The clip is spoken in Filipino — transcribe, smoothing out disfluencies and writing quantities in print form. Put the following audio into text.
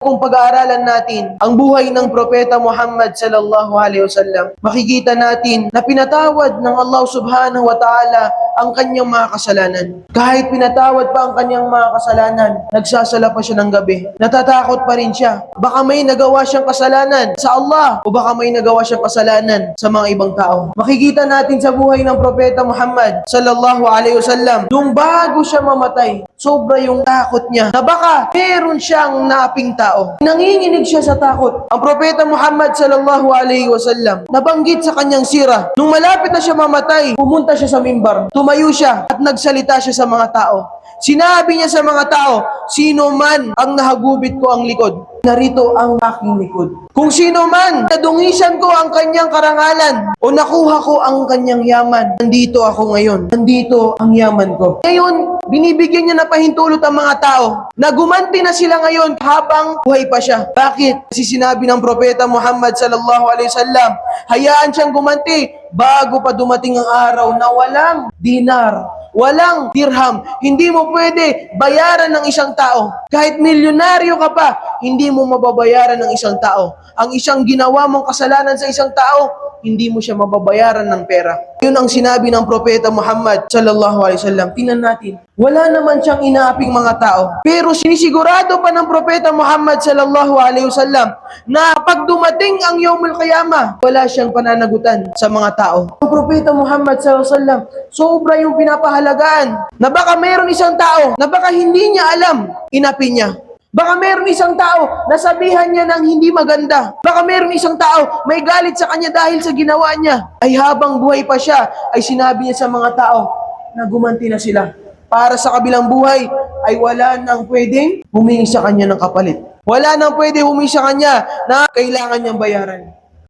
Kung pag-aaralan natin ang buhay ng Propeta Muhammad sallallahu alaihi wasallam, makikita natin na pinatawad ng Allah subhanahu wa ta'ala ang kanyang mga kasalanan. Kahit pinatawad pa ang kanyang mga kasalanan, nagsasala pa siya ng gabi. Natatakot pa rin siya. Baka may nagawa siyang kasalanan sa Allah o baka may nagawa siyang kasalanan sa mga ibang tao. Makikita natin sa buhay ng Propeta Muhammad sallallahu alaihi wasallam, nung bago siya mamatay, sobra yung takot niya na baka meron siyang naping tao. Nanginginig siya sa takot. Ang Propeta Muhammad sallallahu alaihi wasallam, nabanggit sa kanyang sira, nung malapit na siya mamatay, pumunta siya sa mimbar, tumayo siya at nagsalita siya sa mga tao. Sinabi niya sa mga tao, sino man ang nahagubit ko ang likod, narito ang aking likod. Kung sino man nadungisan ko ang kanyang karangalan o nakuha ko ang kanyang yaman, nandito ako ngayon. Nandito ang yaman ko. Ngayon, binibigyan niya na pahintulot ang mga tao na gumanti na sila ngayon habang buhay pa siya. Bakit? Kasi sinabi ng Propeta Muhammad sallallahu alaihi wasallam, hayaan siyang gumanti bago pa dumating ang araw na walang dinar, walang dirham. Hindi mo pwede bayaran ng isang tao. Kahit milyonaryo ka pa, hindi mo mababayaran ng isang tao. Ang isang ginawa mong kasalanan sa isang tao, hindi mo siya mababayaran ng pera. Yun ang sinabi ng Propeta Muhammad sallallahu alaihi wasallam. Tingnan natin, wala naman siyang inaaping mga tao. Pero sinisigurado pa ng Propeta Muhammad sallallahu alaihi wasallam na pag dumating ang Yawmul Qiyamah, wala siyang pananagutan sa mga tao. Ang Propeta Muhammad sallallahu alaihi wasallam, sobra yung pinapahalagaan na baka mayroon isang tao na baka hindi niya alam, inapi niya. Baka meron isang tao na sabihan niya ng hindi maganda. Baka meron isang tao may galit sa kanya dahil sa ginawa niya. Ay habang buhay pa siya, ay sinabi niya sa mga tao na gumanti na sila. Para sa kabilang buhay, ay wala nang pwedeng humingi sa kanya ng kapalit. Wala nang pwedeng humingi sa kanya na kailangan niyang bayaran.